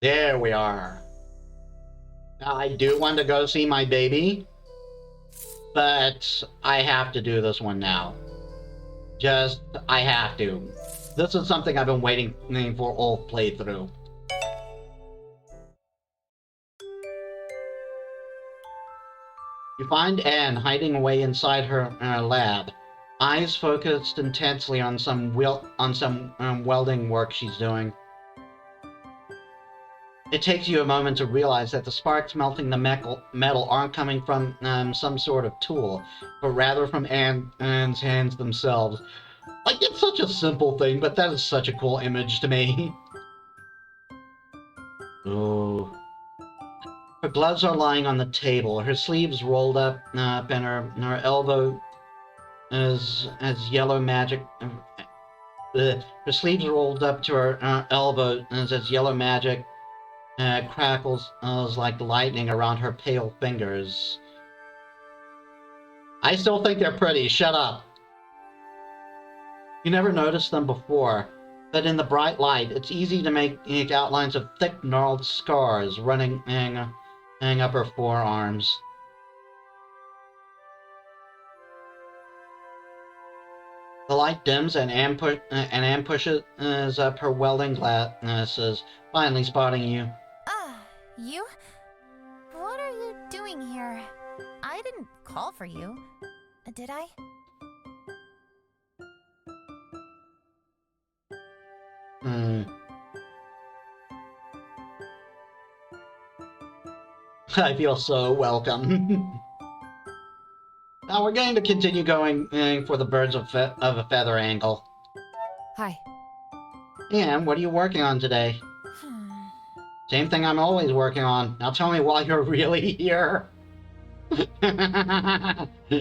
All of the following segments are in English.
There we are. Now, I do want to go see my baby, but I have to do this one now. Just, I have to. This is something I've been waiting for all playthrough. You find Anne hiding away inside her lab, eyes focused intensely on some welding work she's doing. It takes you a moment to realize that the sparks melting the metal aren't coming from some sort of tool, but rather from Anne's hands themselves. Like, it's such a simple thing, but that is such a cool image to me. Ooh. Her gloves are lying on the table, her sleeves rolled up, and her elbow is as yellow magic. Her sleeves rolled up to her elbow as yellow magic crackles like lightning around her pale fingers. I still think they're pretty, shut up. You never noticed them before, but in the bright light, it's easy to make outlines of thick, gnarled scars running up her forearms. The light dims and Anne pushes up her welding glasses, finally spotting you. You? What are you doing here? I didn't call for you. Did I? I feel so welcome. Now we're going to continue going for the birds of a feather angle. Hi. And what are you working on today? Same thing I'm always working on. Now tell me why you're really here.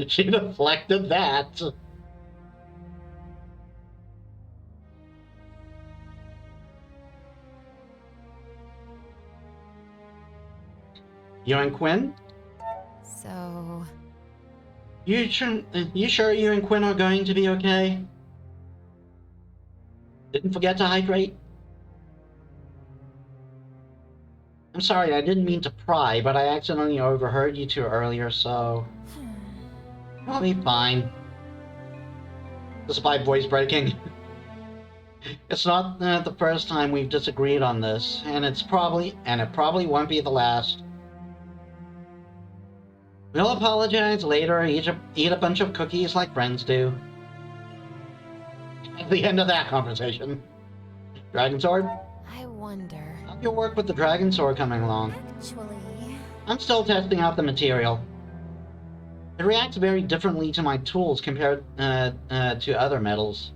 She deflected that. You and Quinn? So... You sure you and Quinn are going to be okay? Didn't forget to hydrate? I'm sorry, I didn't mean to pry, but I accidentally overheard you two earlier, so... I'll be fine. Despite voice breaking. It's not the first time we've disagreed on this, and it probably won't be the last. We'll apologize later, eat a bunch of cookies like friends do. At the end of that conversation. Dragon Sword? I wonder... How's your work with the Dragon Sword coming along? Actually... I'm still testing out the material. It reacts very differently to my tools compared to other metals.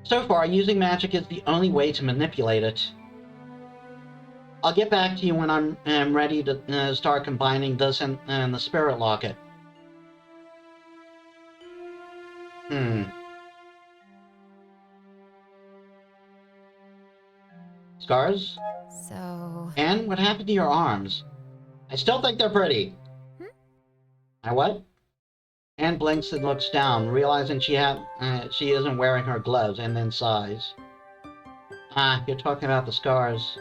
So far, using magic is the only way to manipulate it. I'll get back to you when I'm ready to start combining this and the Spirit Locket. Scars? So... And what happened to your arms? I still think they're pretty. I what? Anne blinks and looks down, realizing she isn't wearing her gloves, and then sighs. Ah, you're talking about the scars.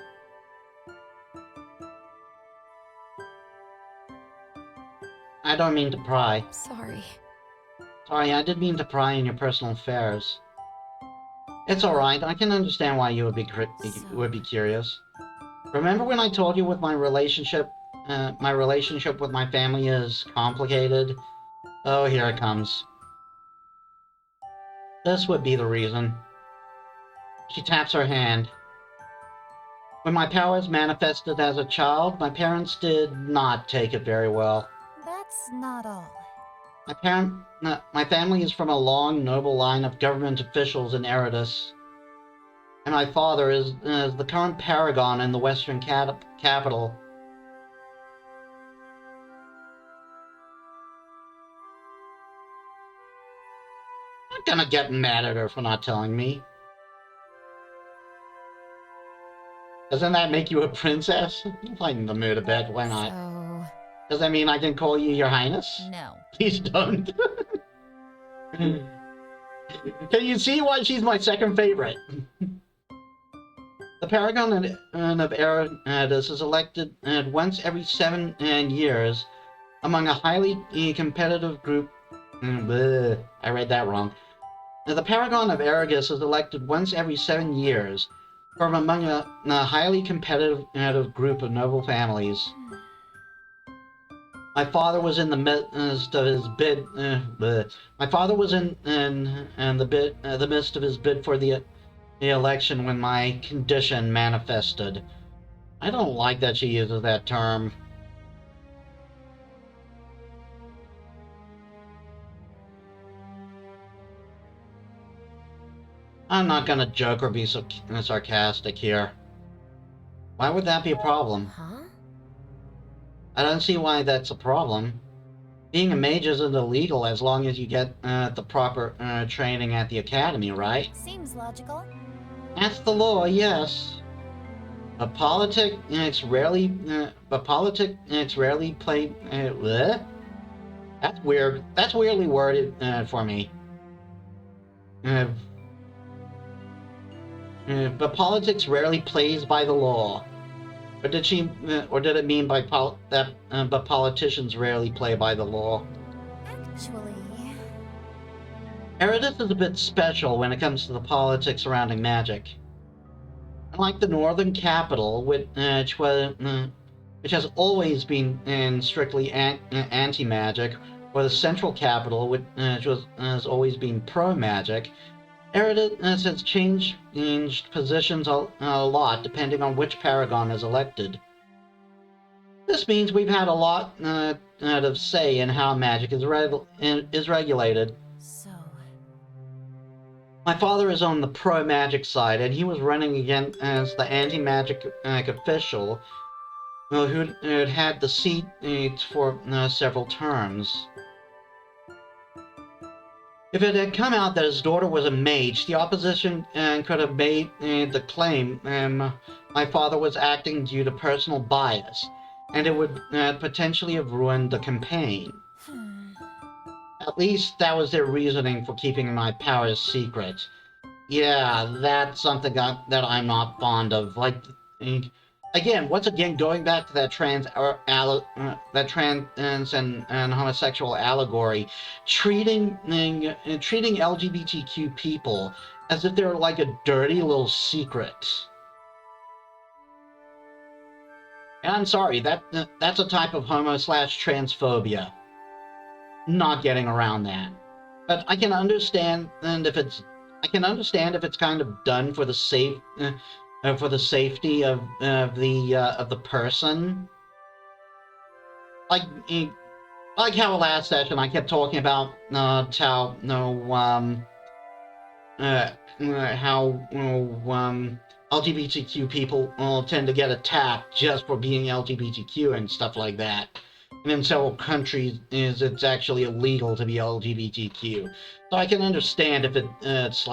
I don't mean to pry. Sorry. Sorry, I didn't mean to pry in your personal affairs. It's alright, I can understand why you would be curious. Remember when I told you with my relationship with my family is complicated? Oh, here it comes. This would be the reason. She taps her hand. When my powers manifested as a child, my parents did not take it very well. That's not all. My family is from a long, noble line of government officials in Eridus. And my father is the current paragon in the western capital. I'm gonna get mad at her for not telling me. Doesn't that make you a princess? I'm in the mood a bit, why not? So... Does that mean I can call you your highness? No. Please don't. Can you see why she's my second favorite? The Paragon of Eridus is elected once every 7 years among a highly competitive group. I read that wrong. The Paragon of Eridus is elected once every 7 years from among a highly competitive group of noble families. My father was in the midst of his bid. My father was in the midst of his bid for the election when my condition manifested. I don't like that she uses that term. I'm not gonna joke or be so sarcastic here. Why would that be a problem? Huh? I don't see why that's a problem. Being a mage isn't illegal as long as you get the proper training at the academy, right? Seems logical. That's the law, yes. But politics rarely play. That's weird. That's weirdly worded for me. But politics rarely plays by the law. Or did she? Or did it mean by that? But politicians rarely play by the law. Actually, Eridus is a bit special when it comes to the politics surrounding magic. Unlike the northern capital, which has always been strictly anti-magic, or the central capital, which has always been pro-magic, Eridus has changed positions a lot depending on which paragon is elected. This means we've had a lot of say in how magic is regulated. so My father is on the pro-magic side, and he was running against the anti-magic official who had the seat for several terms. If it had come out that his daughter was a mage, the opposition could have made the claim my father was acting due to personal bias, and it would potentially have ruined the campaign. At least that was their reasoning for keeping my powers secret. Yeah, that's something that I'm not fond of. Like, again, once again, going back to that trans and homosexual allegory, treating LGBTQ people as if they're like a dirty little secret. And I'm sorry, that's a type of homo/transphobia. Not getting around that. But I can understand if it's kind of done for the safety of the person. Like how last session I kept talking about how LGBTQ people tend to get attacked just for being LGBTQ and stuff like that. And in several countries, it's actually illegal to be LGBTQ. So I can understand if it's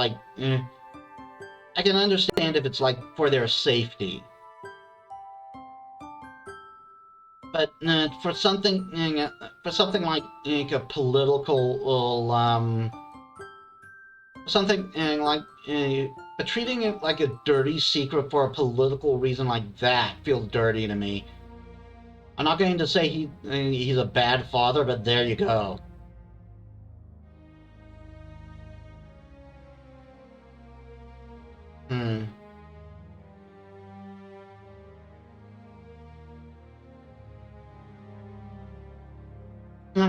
like for their safety. But for something like a political but treating it like a dirty secret for a political reason like that feels dirty to me. I'm not going to say he's a bad father, but there you go. I'm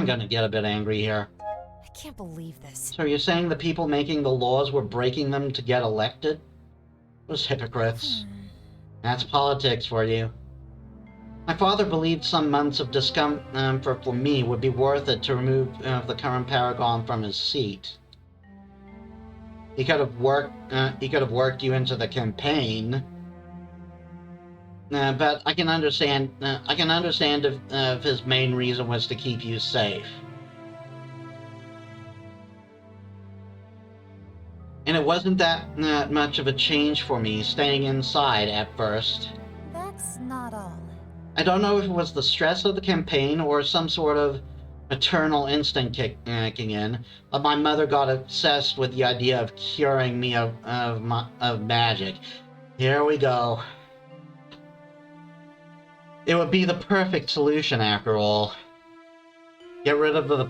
gonna get a bit angry here. I can't believe this. So you're saying the people making the laws were breaking them to get elected? Those hypocrites. That's politics for you. My father believed some months of discomfort for me would be worth it to remove the current paragon from his seat. He could have worked you into the campaign. But I can understand if his main reason was to keep you safe. And it wasn't that much of a change for me, staying inside at first. That's not all. I don't know if it was the stress of the campaign or some sort of maternal instinct kicking in, but my mother got obsessed with the idea of curing me of magic. Here we go. It would be the perfect solution after all. Get rid of the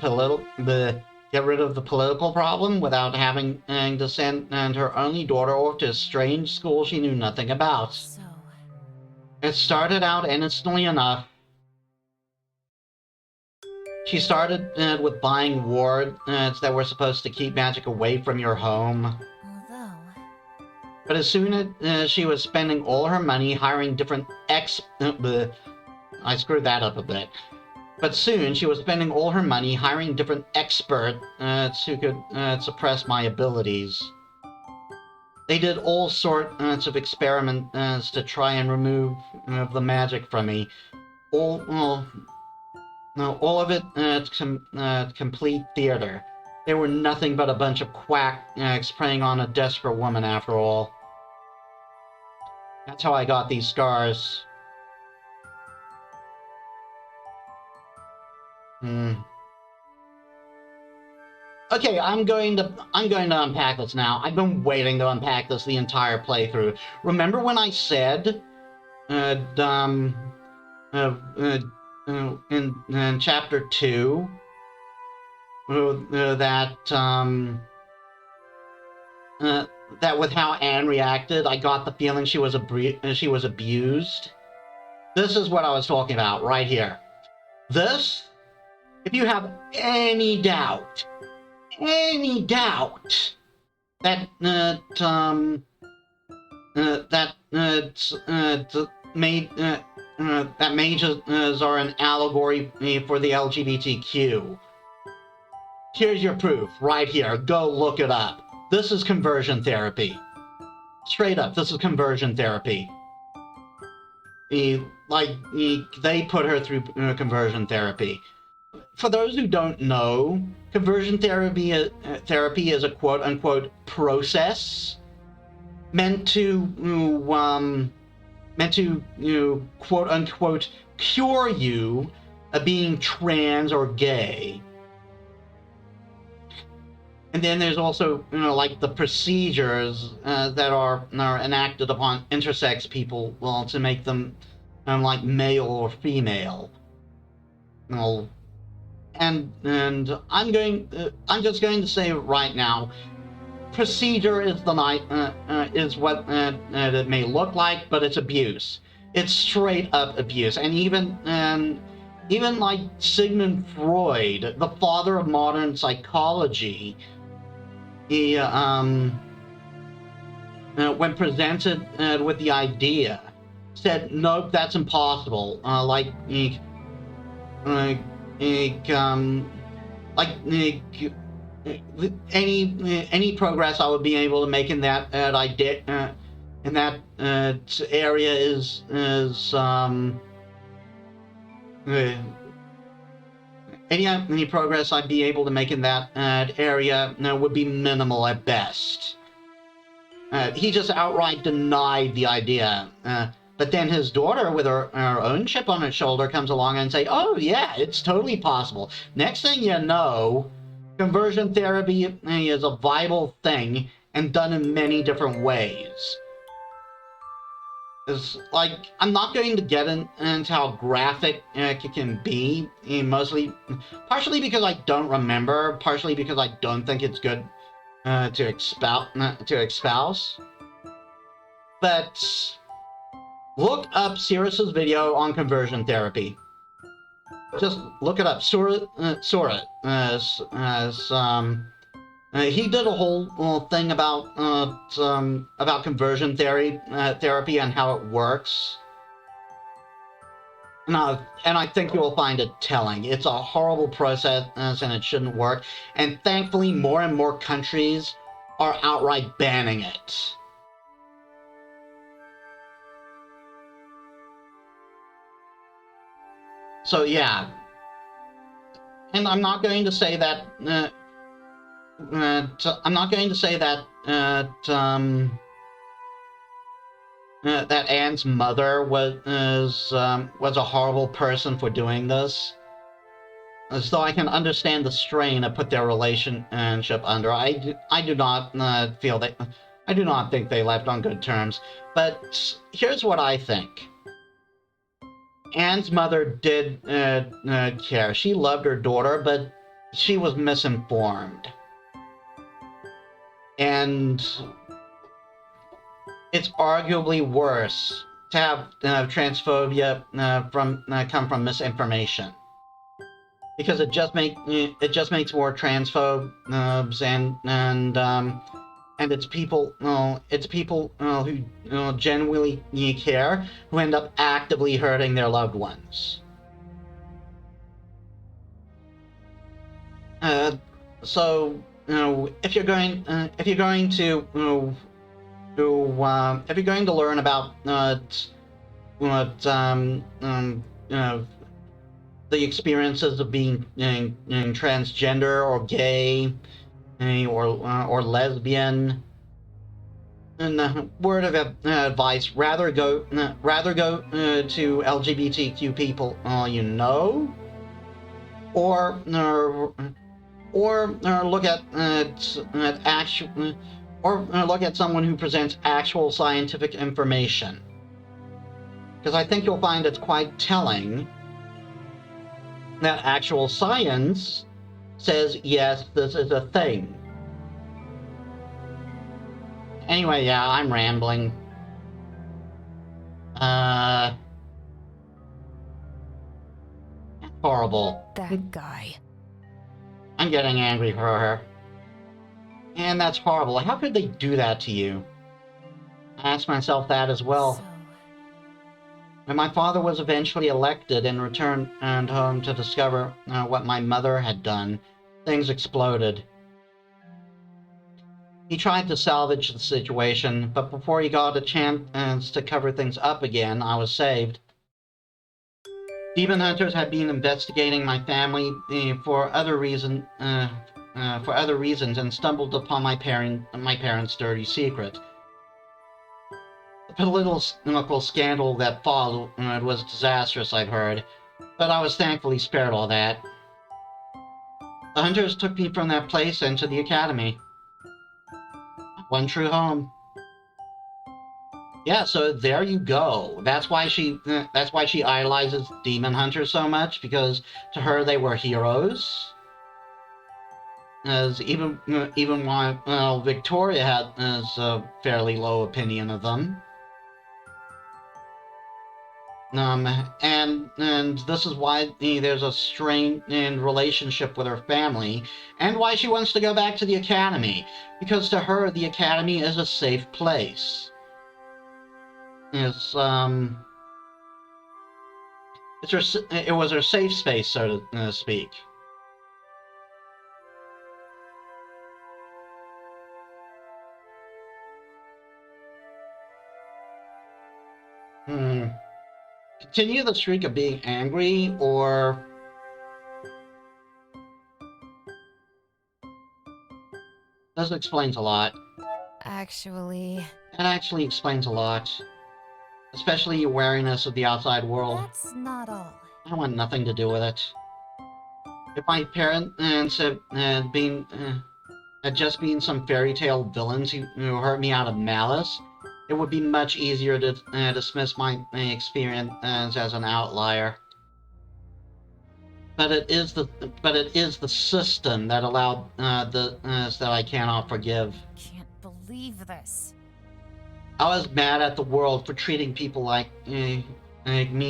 political problem without having to send her only daughter off to a strange school she knew nothing about. So, It started out innocently enough. She started with buying wards that were supposed to keep magic away from your home. although, But as soon as she was spending all her money hiring different I screwed that up a bit. But soon she was spending all her money hiring different experts who could suppress my abilities. They did all sorts of experiments to try and remove the magic from me. All of it complete theater. They were nothing but a bunch of quacks preying on a desperate woman after all. That's how I got these scars. Okay, I'm going to unpack this now. I've been waiting to unpack this the entire playthrough. Remember when I said in chapter 2 that with how Anne reacted, I got the feeling she was abused? This is what I was talking about right here. This, if you have any doubt that mages are an allegory for the LGBTQ. Here's your proof, right here. Go look it up. This is conversion therapy. Straight up, this is conversion therapy. They put her through conversion therapy. For those who don't know, conversion therapy is a quote-unquote process meant to quote-unquote cure you of being trans or gay. And then there's also, like the procedures that are enacted upon intersex people, well, to make them like male or female. Well, and I'm just going to say right now, procedure is is what it may look like, but it's abuse. It's straight up abuse, and even like Sigmund Freud, the father of modern psychology, he when presented with the idea, said, "Nope, that's impossible." Any progress I would be able to make in that idea in that area is any progress I'd be able to make in that area would be minimal at best. He just outright denied the idea. But then his daughter, with her own chip on her shoulder, comes along and say, "Oh yeah, it's totally possible." Next thing you know, conversion therapy is a viable thing and done in many different ways. It's like, I'm not going to get into how graphic it can be, partially because I don't remember, partially because I don't think it's good to espouse. But look up Cyrus's video on conversion therapy. Just look it up. Sura. He did a whole thing about conversion therapy and how it works. And I think you'll find it telling. It's a horrible process and it shouldn't work. And thankfully, more and more countries are outright banning it. So yeah, and I'm not going to say that. I'm not going to say that that Anne's mother was a horrible person for doing this. So I can understand the strain it put their relationship under. I do not feel that I do not think they left on good terms, but here's what I think. Anne's mother did care. She loved her daughter, but she was misinformed. And it's arguably worse to have transphobia come from misinformation, because it just makes more transphobes and it's people who genuinely care who end up actively hurting their loved ones. So if you're going to learn about the experiences of being transgender or gay or lesbian, and word of advice: rather go to LGBTQ people you know, or look at actual, or look at someone who presents actual scientific information, because I think you'll find it's quite telling that actual science says yes, this is a thing. Anyway, yeah, I'm rambling. Horrible. That guy. I'm getting angry for her. And that's horrible. How could they do that to you? I ask myself that as well. So, When my father was eventually elected and returned home to discover what my mother had done, things exploded. He tried to salvage the situation, but before he got a chance to cover things up again, I was saved. Demon hunters had been investigating my family for other reasons and stumbled upon my parents' dirty secret. The political scandal that followed was disastrous, I've heard, but I was thankfully spared all that. The hunters took me from that place into the academy. One true home. Yeah, so there you go. That's why she idolizes demon hunters so much, because to her they were heroes. As even while Victoria had a fairly low opinion of them. And this is why there's a strained relationship with her family, and why she wants to go back to the academy, because to her the academy is a safe place. It was her safe space, so to speak. Continue the streak of being angry, or this explains a lot. actually, It actually explains a lot, especially your wariness of the outside world. that's not all. I want nothing to do with it. If my parents had just been some fairy tale villains who hurt me out of malice, it would be much easier to dismiss my experience as an outlier. But it is the system that allowed that I cannot forgive. Can't believe this. I was mad at the world for treating people like me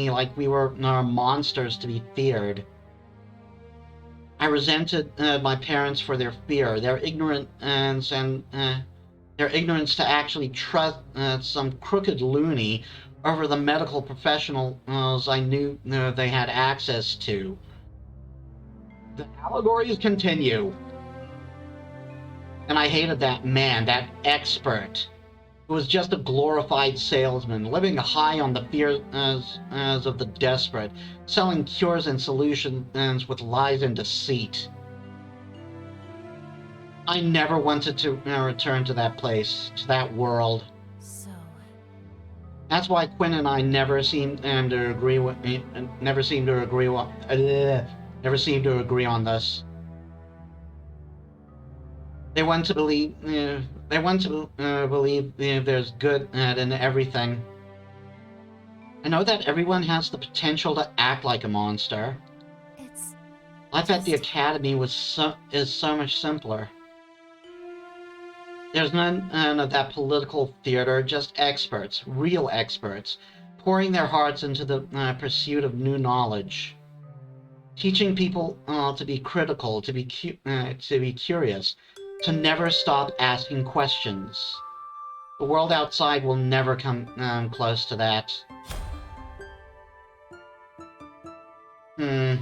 like we were monsters to be feared. I resented my parents for their fear, their ignorance, and their ignorance to actually trust some crooked loony over the medical professionals I knew they had access to. The allegories continue. And I hated that man, that expert, who was just a glorified salesman, living high on the fears of the desperate, selling cures and solutions with lies and deceit. I never wanted to return to that place, to that world. So, That's why Quinn and I never seem to agree on this. They want to believe They want to believe there's good in everything. I know that everyone has the potential to act like a monster. It's Life at the just... Academy is so much simpler. There's none of that political theater, just experts, real experts, pouring their hearts into the pursuit of new knowledge. Teaching people to be critical, to be curious, to never stop asking questions. The world outside will never come close to that. Hmm.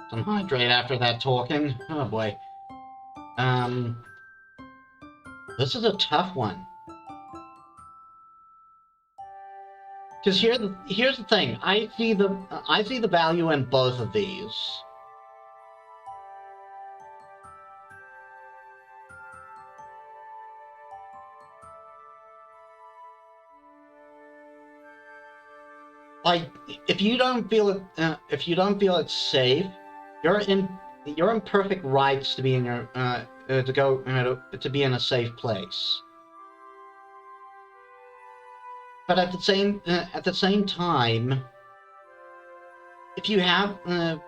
Some hydrate after that talking. Oh boy. Um. This is a tough one. Because here's the thing. I see the value in both of these. Like, if you don't feel it's safe, you're in perfect rights to be in your to go to be in a safe place. But at the same time, if you have at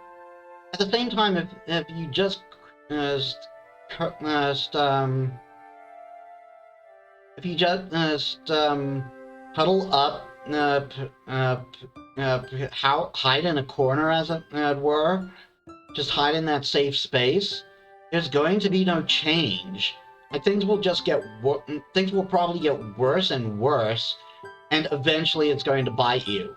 the same time if you just if you just huddle up, hide in a corner, as it were, just hide in that safe space, there's going to be no change. Like, things will probably get worse and worse, and eventually it's going to bite you.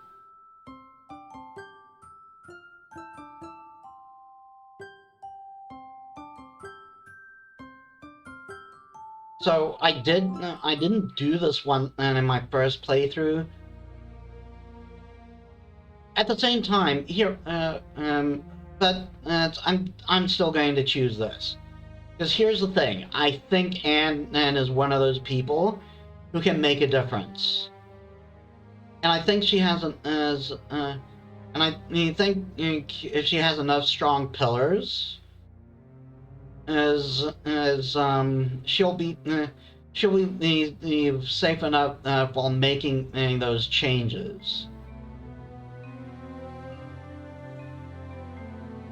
So I didn't do this one in my first playthrough. At the same time, but I'm still going to choose this, because here's the thing: I think Anne is one of those people who can make a difference, and I think she has and I think if she has enough strong pillars, she'll be safe enough while making those changes.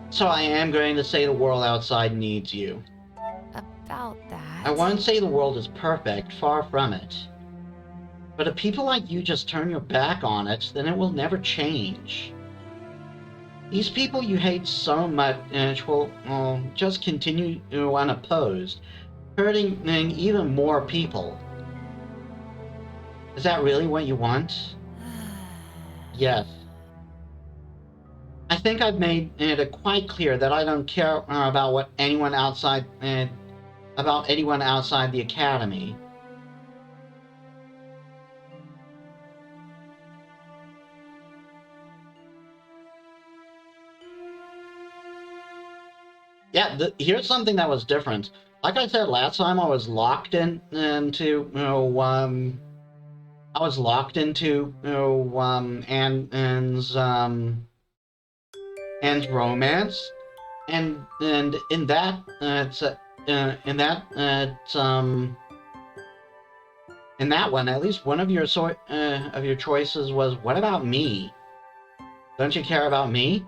So I am going to say the world outside needs you. About that... I won't say the world is perfect, far from it. But if people like you just turn your back on it, then it will never change. These people you hate so much will just continue unopposed, hurting even more people. Is that really what you want? Yes. I think I've made it quite clear that I don't care about anyone outside the Academy. Yeah, here's something that was different. Like I said last time, I was locked into Anne's romance, and in that in that one, at least one of your choices was, "What about me? Don't you care about me?"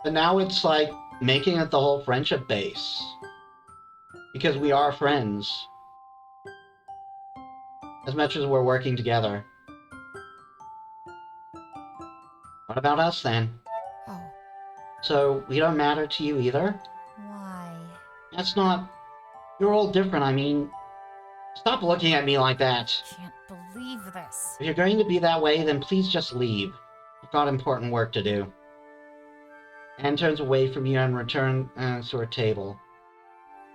But now it's like making it the whole friendship base, because we are friends as much as we're working together. What about us then? Oh. So we don't matter to you either? Why? That's not... You're all different, I mean... Stop looking at me like that. Can't believe this. If you're going to be that way, then please just leave. I've got important work to do. Anne turns away from you and returns to her table.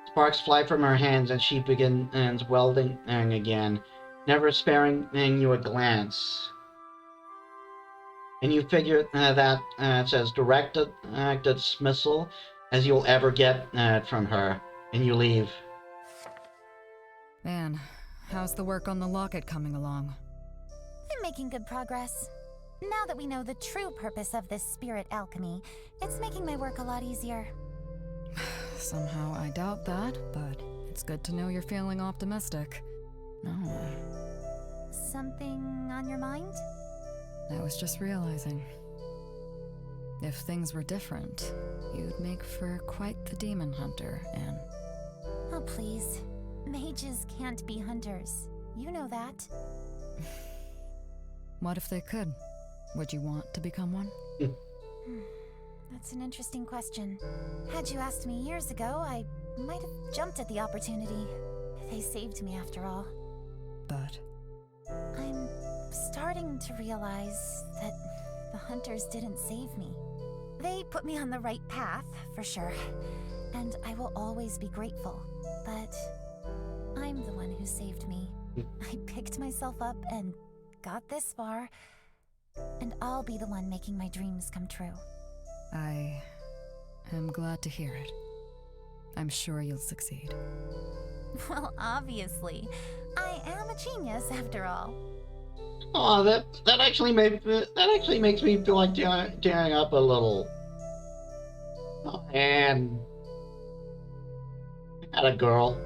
Sparks fly from her hands and she begins welding again, never sparing you a glance. And you figure that it says direct dismissal as you'll ever get from her, and you leave. Man, how's the work on the locket coming along? I'm making good progress. Now that we know the true purpose of this spirit alchemy, it's making my work a lot easier. Somehow I doubt that, but it's good to know you're feeling optimistic. No, Something on your mind? I was just realizing. If things were different, you'd make for quite the demon hunter, Anne. Oh, please. Mages can't be hunters. You know that. What if they could? Would you want to become one? That's an interesting question. Had you asked me years ago, I might have jumped at the opportunity. They saved me after all. But I'm starting to realize that the hunters didn't save me. They put me on the right path, for sure, and I will always be grateful. But I'm the one who saved me. I picked myself up and got this far, and I'll be the one making my dreams come true. I am glad to hear it. I'm sure you'll succeed. Well, obviously. I am a genius, after all. Oh, that actually makes me feel like tearing up a little. Oh, and had a girl.